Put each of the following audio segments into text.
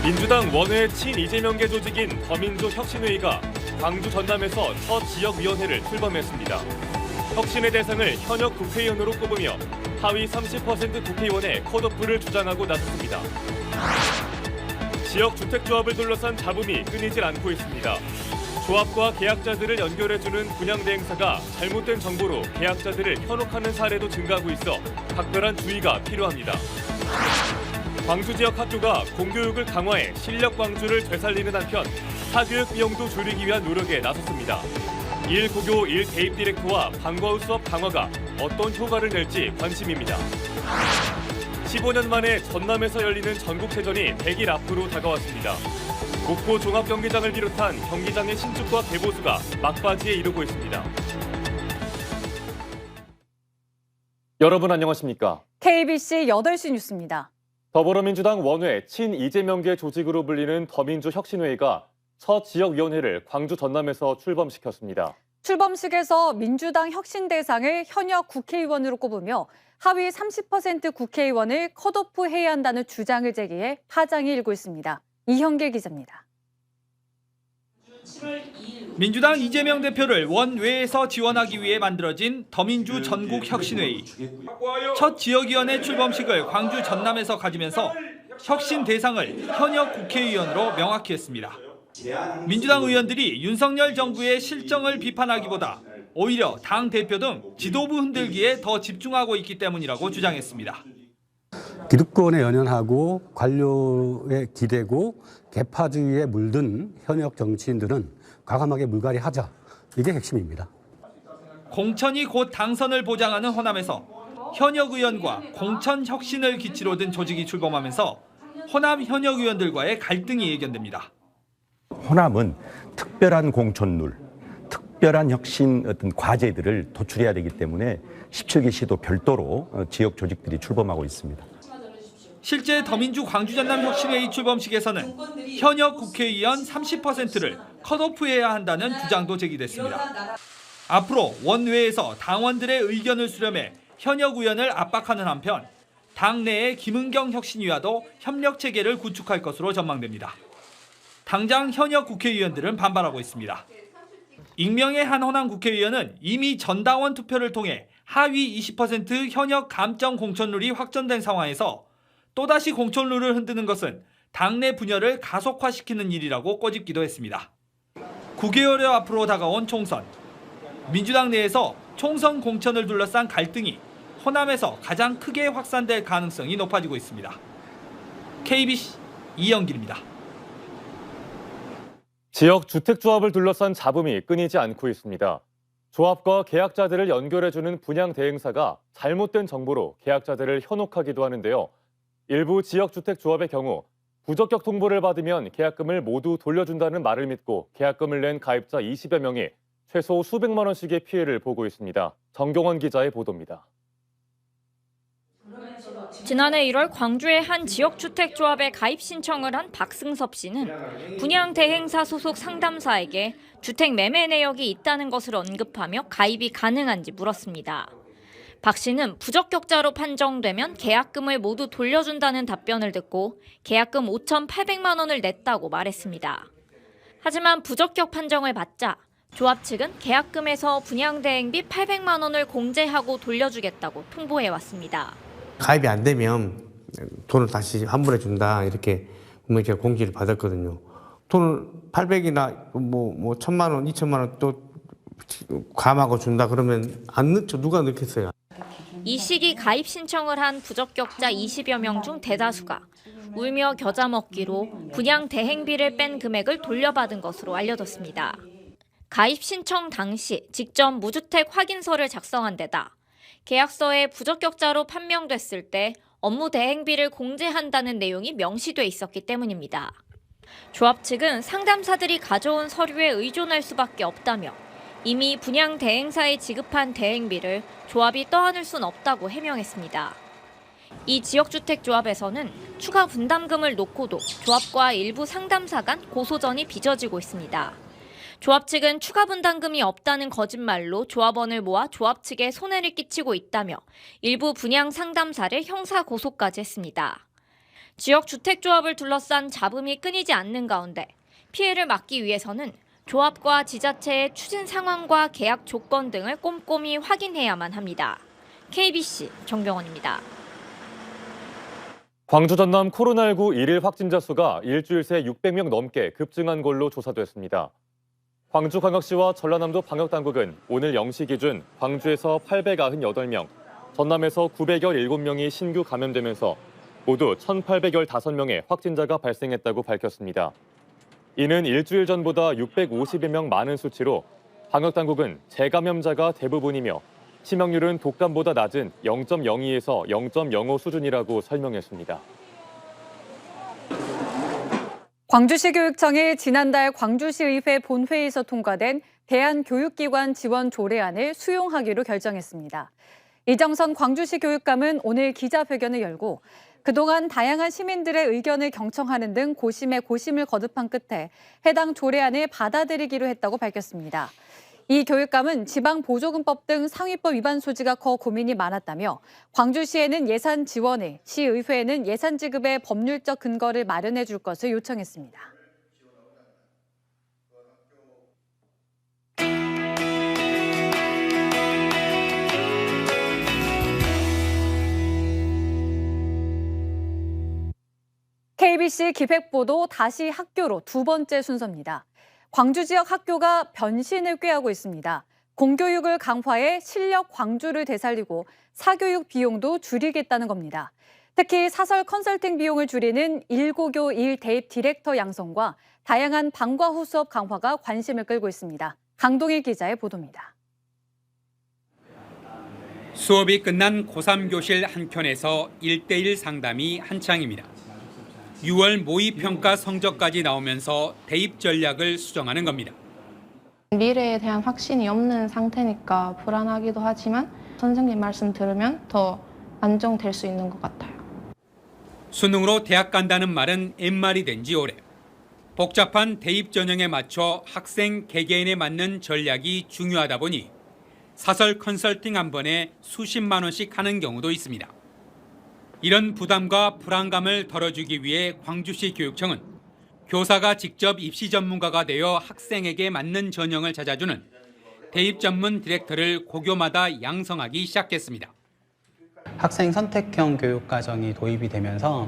민주당 원외 친이재명계 조직인 더민주혁신회의가 광주 전남에서 첫 지역위원회를 출범했습니다. 혁신의 대상을 현역 국회의원으로 꼽으며 하위 30% 국회의원의 컷오프를 주장하고 나섰습니다. 지역 주택조합을 둘러싼 잡음이 끊이질 않고 있습니다. 조합과 계약자들을 연결해주는 분양대행사가 잘못된 정보로 계약자들을 현혹하는 사례도 증가하고 있어 각별한 주의가 필요합니다. 광주 지역 학교가 공교육을 강화해 실력 광주를 되살리는 한편 사교육 비용도 줄이기 위한 노력에 나섰습니다. 1고교 1대입 디렉터와 방과후 수업 강화가 어떤 효과를 낼지 관심입니다. 15년 만에 전남에서 열리는 전국체전이 100일 앞으로 다가왔습니다. 목포 종합경기장을 비롯한 경기장의 신축과 개보수가 막바지에 이르고 있습니다. 여러분 안녕하십니까? KBC 8시 뉴스입니다. 더불어민주당 원외 친이재명계 조직으로 불리는 더민주혁신회의가 첫 지역위원회를 광주 전남에서 출범시켰습니다. 출범식에서 민주당 혁신 대상을 현역 국회의원으로 꼽으며 하위 30% 국회의원을 컷오프해야 한다는 주장을 제기해 파장이 일고 있습니다. 이형길 기자입니다. 민주당 이재명 대표를 원외에서 지원하기 위해 만들어진 더민주 전국혁신회의. 첫 지역위원회 출범식을 광주 전남에서 가지면서 혁신 대상을 현역 국회의원으로 명확히 했습니다. 민주당 의원들이 윤석열 정부의 실정을 비판하기보다 오히려 당 대표 등 지도부 흔들기에 더 집중하고 있기 때문이라고 주장했습니다. 기득권에 연연하고 관료에 기대고 개파주의에 물든 현역 정치인들은 과감하게 물갈이하자. 이게 핵심입니다. 공천이 곧 당선을 보장하는 호남에서 현역 의원과 공천 혁신을 기치로 든 조직이 출범하면서 호남 현역 의원들과의 갈등이 예견됩니다. 호남은 특별한 공천룰, 특별한 혁신 어떤 과제들을 도출해야 되기 때문에 17개 시도 별도로 지역 조직들이 출범하고 있습니다. 실제 더민주 광주 전남 혁신회의 출범식에서는 현역 국회의원 30%를 컷오프해야 한다는 주장도 제기됐습니다. 앞으로 원외에서 당원들의 의견을 수렴해 현역 의원을 압박하는 한편 당내의 김은경 혁신위와도 협력 체계를 구축할 것으로 전망됩니다. 당장 현역 국회의원들은 반발하고 있습니다. 익명의 한 호남 국회의원은 이미 전당원 투표를 통해 하위 20% 현역 감점 공천룰이 확정된 상황에서 또다시 공천룰을 흔드는 것은 당내 분열을 가속화시키는 일이라고 꼬집기도 했습니다. 9개월여 앞으로 다가온 총선. 민주당 내에서 총선 공천을 둘러싼 갈등이 호남에서 가장 크게 확산될 가능성이 높아지고 있습니다. KBC 이영길입니다. 지역 주택조합을 둘러싼 잡음이 끊이지 않고 있습니다. 조합과 계약자들을 연결해주는 분양대행사가 잘못된 정보로 계약자들을 현혹하기도 하는데요. 일부 지역주택조합의 경우 부적격 통보를 받으면 계약금을 모두 돌려준다는 말을 믿고 계약금을 낸 가입자 20여 명이 최소 수백만 원씩의 피해를 보고 있습니다. 정경원 기자의 보도입니다. 지난해 1월 광주의 한 지역주택조합에 가입 신청을 한 박승섭 씨는 분양대행사 소속 상담사에게 주택 매매 내역이 있다는 것을 언급하며 가입이 가능한지 물었습니다. 박 씨는 부적격자로 판정되면 계약금을 모두 돌려준다는 답변을 듣고 계약금 5,800만 원을 냈다고 말했습니다. 하지만 부적격 판정을 받자 조합 측은 계약금에서 분양대행비 800만 원을 공제하고 돌려주겠다고 통보해왔습니다. 가입이 안 되면 돈을 다시 환불해 준다 이렇게 분명히 제가 공지를 받았거든요. 돈을 800이나 뭐 1,000만 원, 2,000만 원 또 감하고 준다 그러면 안 넣죠. 누가 넣겠어요? 이 시기 가입 신청을 한 부적격자 20여 명 중 대다수가 울며 겨자 먹기로 분양 대행비를 뺀 금액을 돌려받은 것으로 알려졌습니다. 가입 신청 당시 직접 무주택 확인서를 작성한 데다 계약서에 부적격자로 판명됐을 때 업무 대행비를 공제한다는 내용이 명시돼 있었기 때문입니다. 조합 측은 상담사들이 가져온 서류에 의존할 수밖에 없다며 이미 분양 대행사에 지급한 대행비를 조합이 떠안을 순 없다고 해명했습니다. 이 지역주택조합에서는 추가 분담금을 놓고도 조합과 일부 상담사 간 고소전이 빚어지고 있습니다. 조합 측은 추가 분담금이 없다는 거짓말로 조합원을 모아 조합 측에 손해를 끼치고 있다며 일부 분양 상담사를 형사 고소까지 했습니다. 지역 주택조합을 둘러싼 잡음이 끊이지 않는 가운데 피해를 막기 위해서는 조합과 지자체의 추진 상황과 계약 조건 등을 꼼꼼히 확인해야만 합니다. KBC 정병원입니다. 광주 전남 코로나19 일일 확진자 수가 일주일 새 600명 넘게 급증한 걸로 조사됐습니다. 광주광역시와 전라남도 방역당국은 오늘 0시 기준 광주에서 898명, 전남에서 917명이 신규 감염되면서 모두 1,815명의 확진자가 발생했다고 밝혔습니다. 이는 일주일 전보다 650여 명 많은 수치로 방역당국은 재감염자가 대부분이며 치명률은 독감보다 낮은 0.02에서 0.05 수준이라고 설명했습니다. 광주시 교육청이 지난달 광주시의회 본회의에서 통과된 대한교육기관 지원 조례안을 수용하기로 결정했습니다. 이정선 광주시 교육감은 오늘 기자회견을 열고 그동안 다양한 시민들의 의견을 경청하는 등 고심에 고심을 거듭한 끝에 해당 조례안을 받아들이기로 했다고 밝혔습니다. 이 교육감은 지방보조금법 등 상위법 위반 소지가 커 고민이 많았다며 광주시에는 예산 지원을, 시의회에는 예산 지급의 법률적 근거를 마련해 줄 것을 요청했습니다. KBC 기획보도 다시 학교로 두 번째 순서입니다. 광주 지역 학교가 변신을 꾀하고 있습니다. 공교육을 강화해 실력 광주를 되살리고 사교육 비용도 줄이겠다는 겁니다. 특히 사설 컨설팅 비용을 줄이는 1고교 1대입 디렉터 양성과 다양한 방과 후 수업 강화가 관심을 끌고 있습니다. 강동일 기자의 보도입니다. 수업이 끝난 고3 교실 한켠에서 1대1 상담이 한창입니다. 6월 모의평가 성적까지 나오면서 대입 전략을 수정하는 겁니다. 미래에 대한 확신이 없는 상태니까 불안하기도 하지만 선생님 말씀 들으면 더 안정될 수 있는 것 같아요. 수능으로 대학 간다는 말은 옛말이 된 지 오래. 복잡한 대입 전형에 맞춰 학생 개개인에 맞는 전략이 중요하다 보니 사설 컨설팅 한 번에 수십만 원씩 하는 경우도 있습니다. 이런 부담과 불안감을 덜어주기 위해 광주시 교육청은 교사가 직접 입시 전문가가 되어 학생에게 맞는 전형을 찾아주는 대입 전문 디렉터를 고교마다 양성하기 시작했습니다. 학생 선택형 교육과정이 도입이 되면서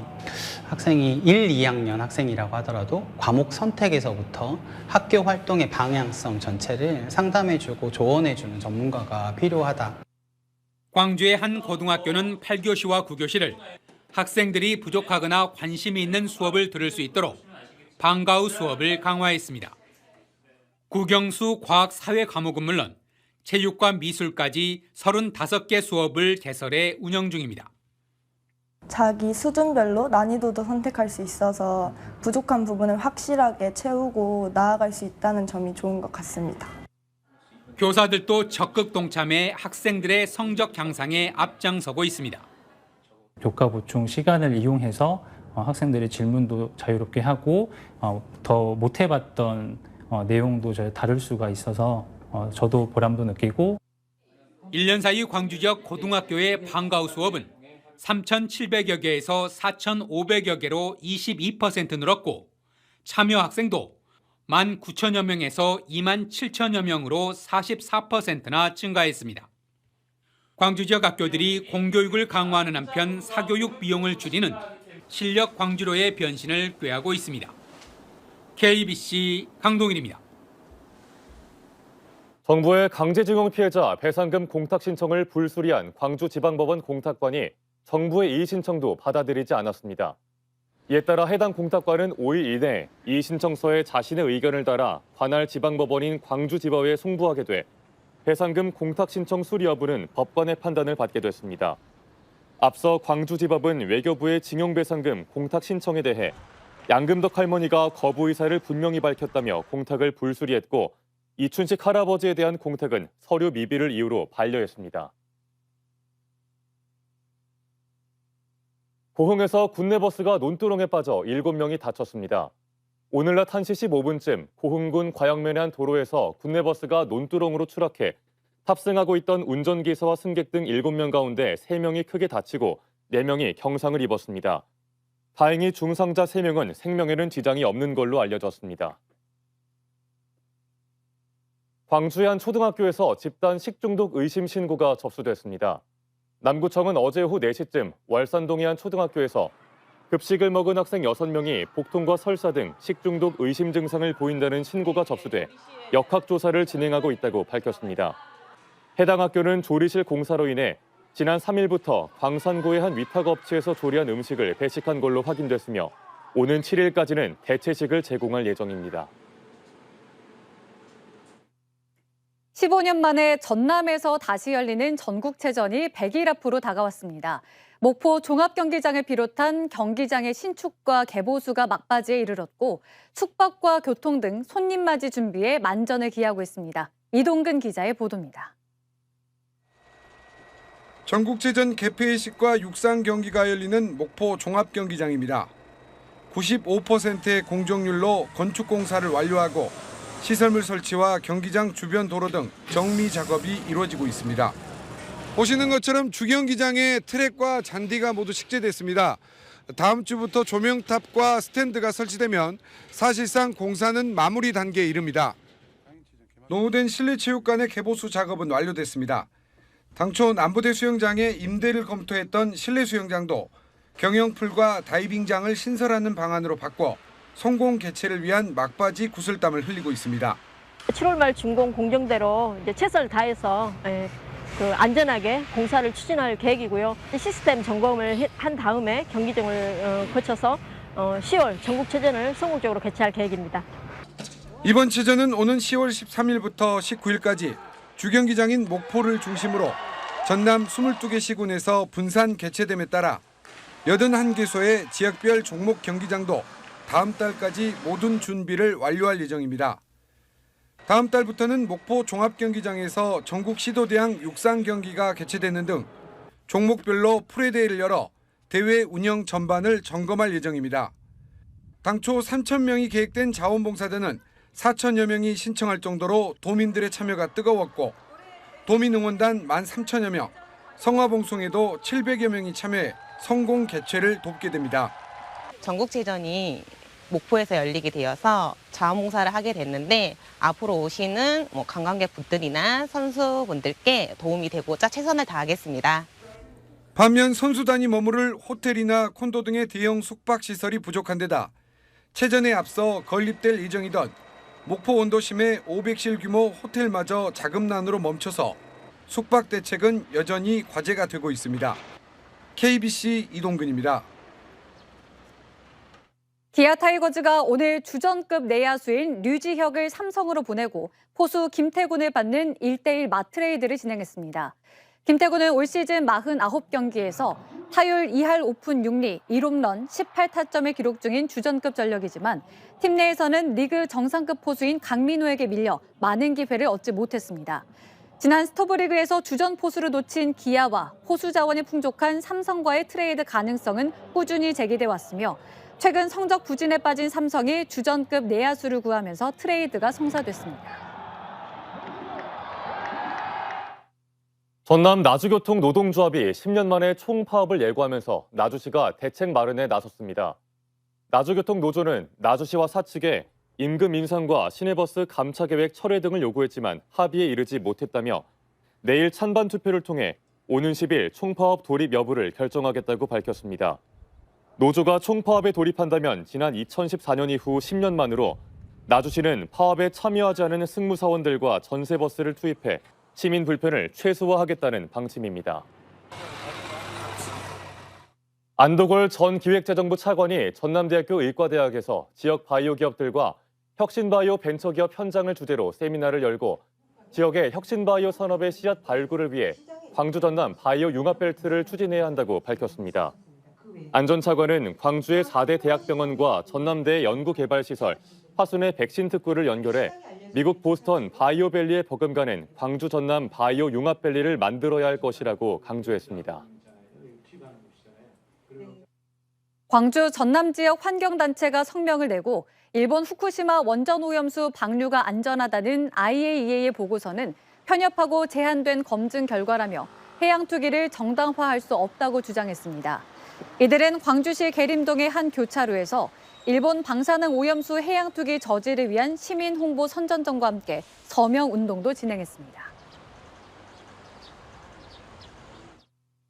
학생이 1, 2학년 학생이라고 하더라도 과목 선택에서부터 학교 활동의 방향성 전체를 상담해주고 조언해주는 전문가가 필요하다. 광주의 한 고등학교는 8교시와 9교시를 학생들이 부족하거나 관심이 있는 수업을 들을 수 있도록 방과 후 수업을 강화했습니다. 국영수 과학 사회 과목은 물론 체육과 미술까지 35개 수업을 개설해 운영 중입니다. 자기 수준별로 난이도도 선택할 수 있어서 부족한 부분을 확실하게 채우고 나아갈 수 있다는 점이 좋은 것 같습니다. 교사들도 적극 동참해 학생들의 성적 향상에 앞장서고 있습니다. 교과 보충 시간을 이용해서 학생들의 질문도 자유롭게 하고 더 못 해봤던 내용도 다룰 수가 있어서 저도 보람도 느끼고 1년 사이 광주 지역 고등학교의 방과 후 수업은 3,700여 개에서 4,500여 개로 22% 늘었고 참여 학생도 19,000여 명에서 27,000여 명으로 44%나 증가했습니다. 광주 지역 학교들이 공교육을 강화하는 한편 사교육 비용을 줄이는 실력 광주로의 변신을 꾀하고 있습니다. KBC 강동일입니다. 정부의 강제징용 피해자 배상금 공탁 신청을 불수리한 광주지방법원 공탁관이 정부의 이의 신청도 받아들이지 않았습니다. 이에 따라 해당 공탁관은 5일 이내 이 신청서에 자신의 의견을 따라 관할 지방법원인 광주지법에 송부하게 돼 배상금 공탁 신청 수리 여부는 법관의 판단을 받게 됐습니다. 앞서 광주지법은 외교부의 징용배상금 공탁 신청에 대해 양금덕 할머니가 거부 의사를 분명히 밝혔다며 공탁을 불수리했고 이춘식 할아버지에 대한 공탁은 서류 미비를 이유로 반려했습니다. 고흥에서 군내버스가 논두렁에 빠져 7명이 다쳤습니다. 오늘 낮 1시 15분쯤 고흥군 과영면의 한 도로에서 군내버스가 논두렁으로 추락해 탑승하고 있던 운전기사와 승객 등 7명 가운데 3명이 크게 다치고 4명이 경상을 입었습니다. 다행히 중상자 3명은 생명에는 지장이 없는 걸로 알려졌습니다. 광주의 한 초등학교에서 집단 식중독 의심 신고가 접수됐습니다. 남구청은 어제 오후 4시쯤 월산동의 한 초등학교에서 급식을 먹은 학생 6명이 복통과 설사 등 식중독 의심 증상을 보인다는 신고가 접수돼 역학조사를 진행하고 있다고 밝혔습니다. 해당 학교는 조리실 공사로 인해 지난 3일부터 광산구의 한 위탁업체에서 조리한 음식을 배식한 걸로 확인됐으며 오는 7일까지는 대체식을 제공할 예정입니다. 15년 만에 전남에서 다시 열리는 전국체전이 100일 앞으로 다가왔습니다. 목포 종합경기장을 비롯한 경기장의 신축과 개보수가 막바지에 이르렀고 숙박과 교통 등 손님 맞이 준비에 만전을 기하고 있습니다. 이동근 기자의 보도입니다. 전국체전 개폐식과 육상 경기가 열리는 목포 종합경기장입니다. 95%의 공정률로 건축 공사를 완료하고 시설물 설치와 경기장 주변 도로 등 정비 작업이 이루어지고 있습니다. 보시는 것처럼 주경기장의 트랙과 잔디가 모두 식재됐습니다. 다음 주부터 조명탑과 스탠드가 설치되면 사실상 공사는 마무리 단계에 이릅니다. 노후된 실내체육관의 개보수 작업은 완료됐습니다. 당초 남부대 수영장의 임대를 검토했던 실내 수영장도 경영풀과 다이빙장을 신설하는 방안으로 바꿔 성공 개최를 위한 막바지 구슬땀을 흘리고 있습니다. 7월 말 준공 공정대로 이제 최선을 다해서 안전하게 공사를 추진할 계획이고요. 시스템 점검을 한 다음에 경기장을 거쳐서 10월 전국체전을 성공적으로 개최할 계획입니다. 이번 체전은 오는 10월 13일부터 19일까지 주경기장인 목포를 중심으로 전남 22개 시군에서 분산 개최됨에 따라 81개소의 지역별 종목 경기장도 다음 달까지 모든 준비를 완료할 예정입니다. 다음 달부터는 목포 종합경기장에서 전국 시도대항 육상 경기가 개최되는 등 종목별로 프로대회를 열어 대회 운영 전반을 점검할 예정입니다. 당초 3,000명이 계획된 자원봉사대는 4,000여 명이 신청할 정도로 도민들의 참여가 뜨거웠고 도민응원단 13,000여 명, 성화봉송에도 700여 명이 참여해 성공 개최를 돕게 됩니다. 전국체전이 목포에서 열리게 되어서 자원봉사를 하게 됐는데 앞으로 오시는 관광객분들이나 선수분들께 도움이 되고자 최선을 다하겠습니다. 반면 선수단이 머무를 호텔이나 콘도 등의 대형 숙박시설이 부족한 데다 체전에 앞서 건립될 예정이던 목포 원도심의 500실 규모 호텔마저 자금난으로 멈춰서 숙박 대책은 여전히 과제가 되고 있습니다. KBC 이동근입니다. 기아 타이거즈가 오늘 주전급 내야수인 류지혁을 삼성으로 보내고 포수 김태군을 받는 1대1 맞트레이드를 진행했습니다. 김태군은 올 시즌 49경기에서 타율 2할 5푼 6리, 1홈런, 18타점을 기록 중인 주전급 전력이지만 팀 내에서는 리그 정상급 포수인 강민호에게 밀려 많은 기회를 얻지 못했습니다. 지난 스토브리그에서 주전 포수를 놓친 기아와 포수 자원이 풍족한 삼성과의 트레이드 가능성은 꾸준히 제기돼 왔으며 최근 성적 부진에 빠진 삼성이 주전급 내야수를 구하면서 트레이드가 성사됐습니다. 전남 나주교통 노동조합이 10년 만에 총파업을 예고하면서 나주시가 대책 마련에 나섰습니다. 나주교통 노조는 나주시와 사측에 임금 인상과 시내버스 감차 계획 철회 등을 요구했지만 합의에 이르지 못했다며 내일 찬반 투표를 통해 오는 10일 총파업 돌입 여부를 결정하겠다고 밝혔습니다. 노조가 총파업에 돌입한다면 지난 2014년 이후 10년 만으로 나주시는 파업에 참여하지 않은 승무사원들과 전세버스를 투입해 시민 불편을 최소화하겠다는 방침입니다. 안도걸 전 기획재정부 차관이 전남대학교 의과대학에서 지역 바이오 기업들과 혁신바이오 벤처기업 현장을 주제로 세미나를 열고 지역의 혁신바이오 산업의 씨앗 발굴을 위해 광주 전남 바이오 융합벨트를 추진해야 한다고 밝혔습니다. 안 전 차관은 광주의 4대 대학병원과 전남대 연구개발시설, 화순의 백신 특구를 연결해 미국 보스턴 바이오밸리에 버금가는 광주 전남 바이오 융합밸리를 만들어야 할 것이라고 강조했습니다. 광주 전남 지역 환경단체가 성명을 내고 일본 후쿠시마 원전 오염수 방류가 안전하다는 IAEA의 보고서는 편협하고 제한된 검증 결과라며 해양 투기를 정당화할 수 없다고 주장했습니다. 이들은 광주시 계림동의 한 교차로에서 일본 방사능 오염수 해양 투기 저지를 위한 시민 홍보 선전전과 함께 서명 운동도 진행했습니다.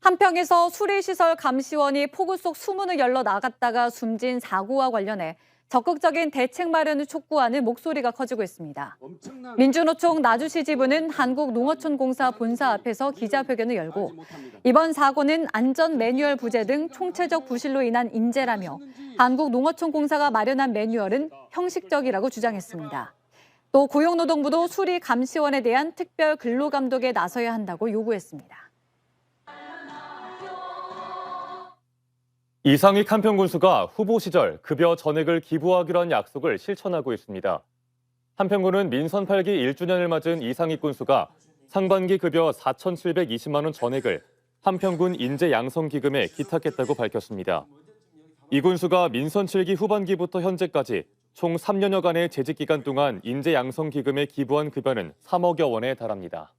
한평에서 수리시설 감시원이 폭우 속 수문을 열러 나갔다가 숨진 사고와 관련해 적극적인 대책 마련을 촉구하는 목소리가 커지고 있습니다. 민주노총 나주시 지부는 한국농어촌공사 본사 앞에서 기자회견을 열고 이번 사고는 안전 매뉴얼 부재 등 총체적 부실로 인한 인재라며 한국농어촌공사가 마련한 매뉴얼은 형식적이라고 주장했습니다. 또 고용노동부도 수리 감시원에 대한 특별 근로감독에 나서야 한다고 요구했습니다. 이상익 한평군수가 후보 시절 급여 전액을 기부하기로 한 약속을 실천하고 있습니다. 한평군은 민선 8기 1주년을 맞은 이상익 군수가 상반기 급여 4,720만 원 전액을 한평군 인재양성기금에 기탁했다고 밝혔습니다. 이 군수가 민선 7기 후반기부터 현재까지 총 3년여간의 재직 기간 동안 인재양성기금에 기부한 급여는 3억여 원에 달합니다.